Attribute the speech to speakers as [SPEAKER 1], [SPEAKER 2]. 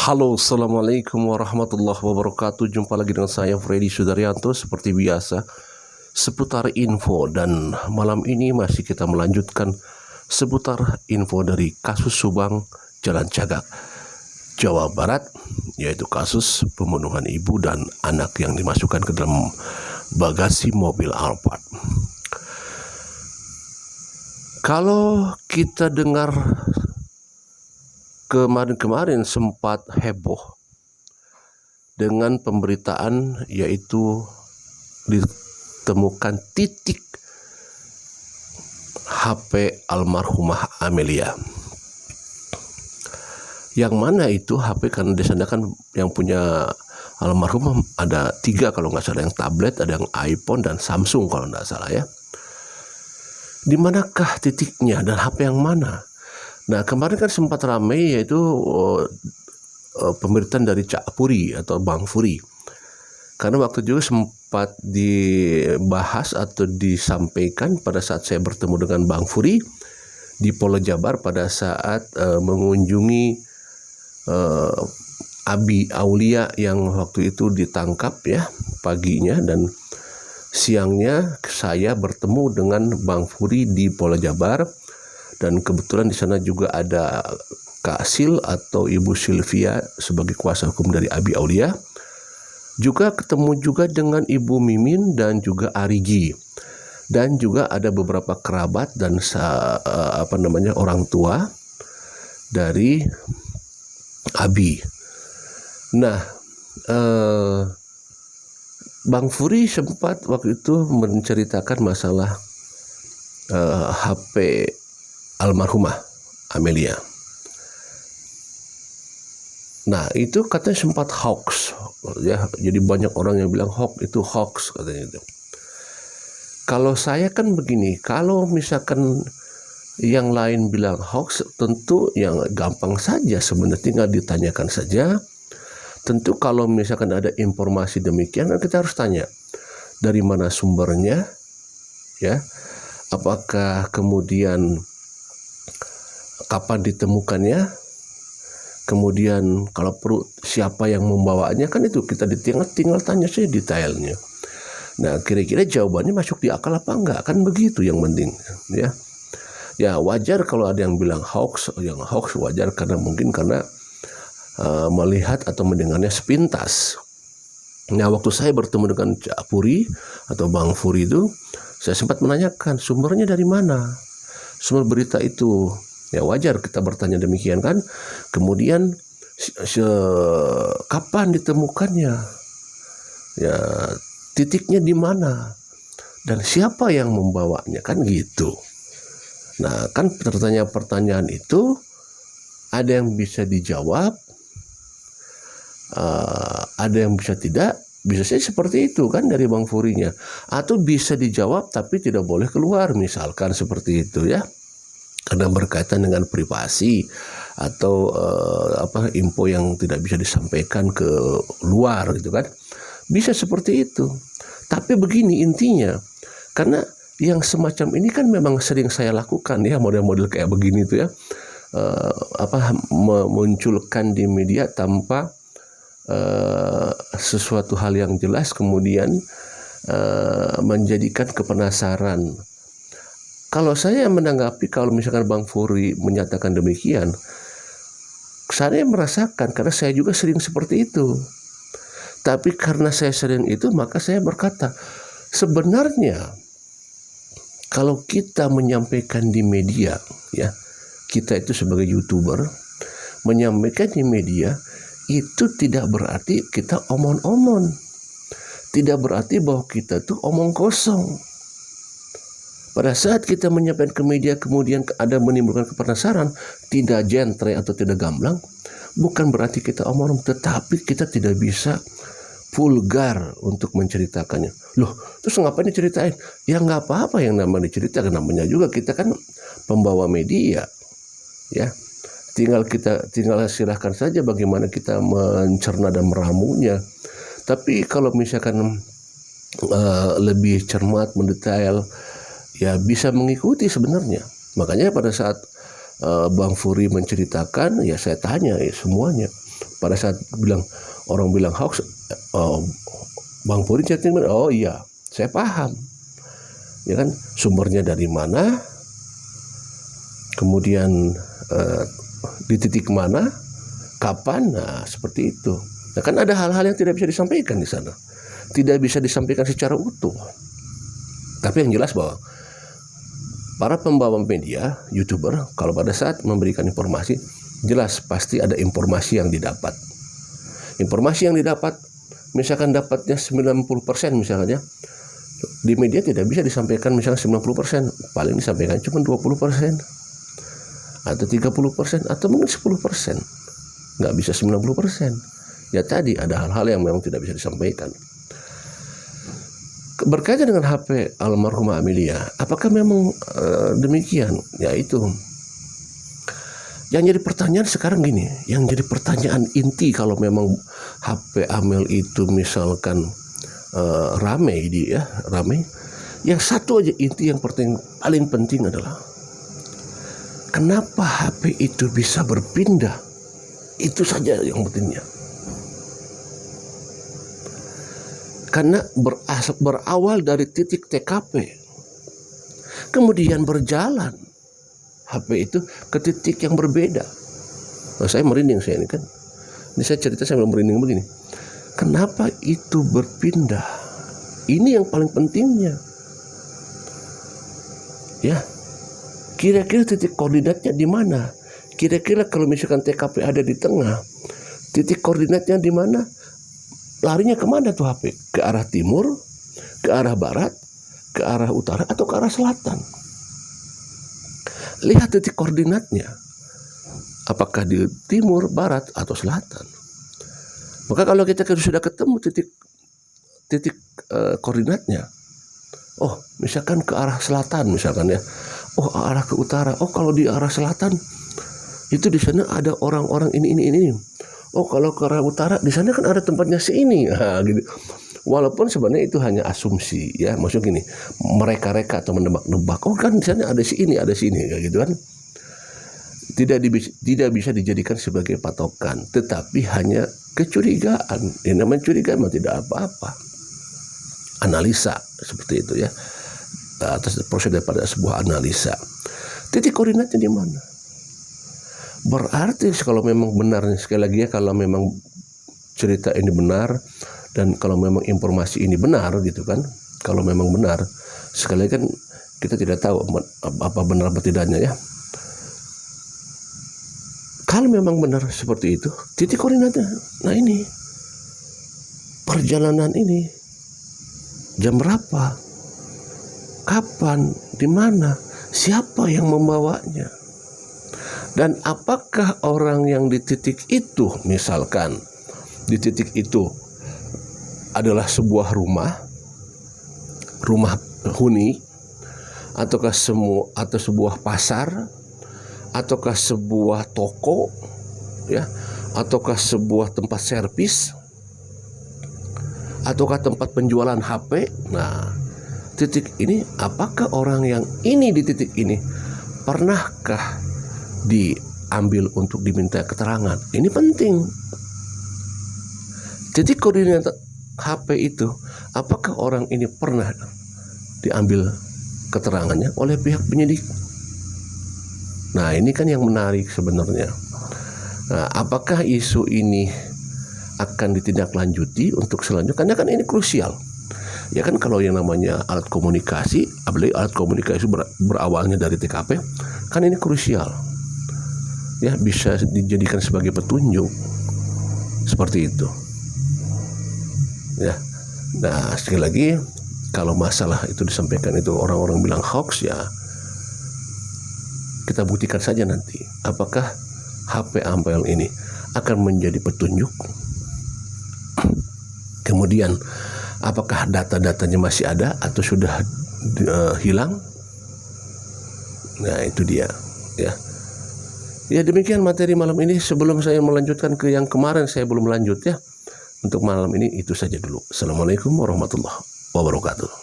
[SPEAKER 1] Halo, assalamualaikum warahmatullahi wabarakatuh. Jumpa lagi dengan saya Freddy Sudaryanto seperti biasa seputar info, dan malam ini masih kita melanjutkan seputar info dari kasus Subang Jalan Cagak, Jawa Barat, yaitu kasus pembunuhan ibu dan anak yang dimasukkan ke dalam bagasi mobil Alphard. Kalau kita dengar kemarin-kemarin sempat heboh dengan pemberitaan, yaitu ditemukan titik HP almarhumah Amelia. Yang mana itu HP, karena di sana kan yang punya almarhumah ada 3 kalau nggak salah, yang tablet, ada yang iPhone dan Samsung kalau nggak salah ya. Di manakah titiknya dan HP yang mana? Nah, kemarin kan sempat ramai, yaitu pemberitaan dari Cak Puri atau Bang Furi. Karena waktu juga sempat dibahas atau disampaikan pada saat saya bertemu dengan Bang Furi di Polda Jabar pada saat mengunjungi Abi Aulia yang waktu itu ditangkap ya paginya, dan siangnya saya bertemu dengan Bang Furi di Polda Jabar. Dan kebetulan di sana juga ada Kak Sil atau Ibu Sylvia sebagai kuasa hukum dari Abi Aulia. Juga ketemu juga dengan Ibu Mimin dan juga Arigi. Dan juga ada beberapa kerabat dan orang tua dari Abi. Nah, Bang Furi sempat waktu itu menceritakan masalah HP almarhumah Amelia. Nah, itu katanya sempat hoax ya. Jadi banyak orang yang bilang itu hoax katanya itu. Kalau saya kan begini, kalau misalkan yang lain bilang hoax, tentu yang gampang saja sebenarnya, tinggal ditanyakan saja. Tentu kalau misalkan ada informasi demikian, kita harus tanya dari mana sumbernya ya. Apakah kemudian kapan ditemukannya, kemudian kalau perlu siapa yang membawanya, kan itu kita tinggal tanya saja detailnya. Nah, kira-kira jawabannya masuk di akal apa enggak, kan begitu yang penting ya. Ya wajar kalau ada yang bilang hoax, wajar karena mungkin karena melihat atau mendengarnya sepintas. Nah, waktu saya bertemu dengan Cak Puri atau Bang Furi itu, saya sempat menanyakan sumbernya dari mana, sumber berita itu. Ya wajar kita bertanya demikian kan. Kemudian kapan ditemukannya? Ya, titiknya di mana? Dan siapa yang membawanya, kan gitu. Nah, kan pertanyaan-pertanyaan itu ada yang bisa dijawab, ada yang bisa tidak. Bisa saja seperti itu kan dari Bang Furinya. Atau bisa dijawab tapi tidak boleh keluar, misalkan seperti itu ya. Karena berkaitan dengan privasi atau info yang tidak bisa disampaikan ke luar gitu kan. Bisa seperti itu. Tapi begini intinya, karena yang semacam ini kan memang sering saya lakukan ya, model-model kayak begini itu ya. Memunculkan di media tanpa sesuatu hal yang jelas, kemudian menjadikan kepenasaran. Kalau saya menanggapi, kalau misalkan Bang Furi menyatakan demikian, saya merasakan karena saya juga sering seperti itu. Tapi karena saya sering itu, maka saya berkata, sebenarnya kalau kita menyampaikan di media, ya, kita itu sebagai YouTuber menyampaikan di media, itu tidak berarti kita omong-omong, tidak berarti bahwa kita tuh omong kosong. Pada saat kita menyampaikan ke media kemudian ada menimbulkan kepenasaran, tidak jentre atau tidak gamblang, bukan berarti kita omong, tetapi kita tidak bisa vulgar untuk menceritakannya. Loh, terus ngapain diceritain? Ya nggak apa-apa yang namanya diceritakan, namanya juga kita kan pembawa media, ya. Tinggal silahkan saja bagaimana kita mencerna dan meramunya. Tapi kalau misalkan lebih cermat, mendetail, ya bisa mengikuti sebenarnya. Makanya pada saat Bang Furi menceritakan, ya saya tanya semuanya. pada saat orang bilang hoax, Bang Puri chatting, oh iya, saya paham. Ya kan, sumbernya dari mana, kemudian di titik mana, kapan, nah seperti itu. Nah kan ada hal-hal yang tidak bisa disampaikan di sana, tidak bisa disampaikan secara utuh. Tapi yang jelas bahwa para pembawa media, YouTuber, kalau pada saat memberikan informasi, jelas pasti ada informasi yang didapat. Informasi yang didapat, misalkan dapatnya 90% misalnya, di media tidak bisa disampaikan misalnya 90%, paling disampaikan cuma 20%, atau 30%, atau mungkin 10%. Nggak bisa 90%. Ya tadi ada hal-hal yang memang tidak bisa disampaikan. Berkaitan dengan HP almarhumah Amelia, apakah memang demikian? Ya itu. Yang jadi pertanyaan sekarang gini, yang jadi pertanyaan inti kalau memang HP Amel itu misalkan rame, yang satu aja inti yang paling penting adalah kenapa HP itu bisa berpindah? Itu saja yang pentingnya. Karena berawal dari titik TKP, kemudian berjalan HP itu ke titik yang berbeda. Nah, saya merinding ini kan. Ini saya cerita saya belum merinding begini. Kenapa itu berpindah? Ini yang paling pentingnya. Ya, kira-kira titik koordinatnya di mana? Kira-kira kalau misalkan TKP ada di tengah, titik koordinatnya di mana? Larinya kemana tuh HP? Ke arah timur, ke arah barat, ke arah utara, atau ke arah selatan? Lihat titik koordinatnya. Apakah di timur, barat, atau selatan? Maka kalau kita sudah ketemu titik koordinatnya, oh misalkan ke arah selatan misalkan ya, oh arah ke utara, oh kalau di arah selatan itu di sana ada orang-orang ini. Oh kalau ke arah utara di sana kan ada tempatnya sini, nah, gitu. Walaupun sebenarnya itu hanya asumsi ya, maksudnya gini, mereka-reka atau menebak-nebak. Oh kan di sana ada sini, kayak gitu kan. Tidak bisa dijadikan sebagai patokan, tetapi hanya kecurigaan. Yang namanya curiga memang tidak apa-apa. Analisa seperti itu ya, atas proses daripada sebuah analisa. Titik koordinatnya di mana? Berarti kalau memang benar, sekali lagi ya, kalau memang cerita ini benar dan kalau memang informasi ini benar gitu kan, kalau memang benar, sekali lagi kan kita tidak tahu apa benar atau tidaknya ya. Kalau memang benar seperti itu, titik koordinatnya, nah ini perjalanan ini jam berapa, kapan, di mana, siapa yang membawanya. Dan apakah orang yang di titik itu, misalkan di titik itu adalah sebuah rumah huni, ataukah sebuah pasar, ataukah sebuah toko, ya, ataukah sebuah tempat servis, ataukah tempat penjualan HP. Nah, titik ini, apakah orang yang ini di titik ini pernahkah diambil untuk diminta keterangan? Ini penting. Titik koordinat HP itu, apakah orang ini pernah diambil keterangannya oleh pihak penyidik? Nah ini kan yang menarik sebenarnya. Nah, apakah isu ini akan ditindaklanjuti untuk selanjutnya? Karena kan ini krusial. Ya kan kalau yang namanya alat komunikasi, apalagi alat komunikasi berawalnya dari TKP, kan ini krusial. Ya, bisa dijadikan sebagai petunjuk seperti itu. Ya, nah sekali lagi, kalau masalah itu disampaikan itu orang-orang bilang hoax, ya kita buktikan saja nanti apakah HP Amel ini akan menjadi petunjuk. Kemudian apakah data-datanya masih ada atau sudah hilang? Nah itu dia ya. Ya demikian materi malam ini. Sebelum saya melanjutkan ke yang kemarin saya belum lanjut ya, untuk malam ini itu saja dulu. Assalamualaikum warahmatullahi wabarakatuh.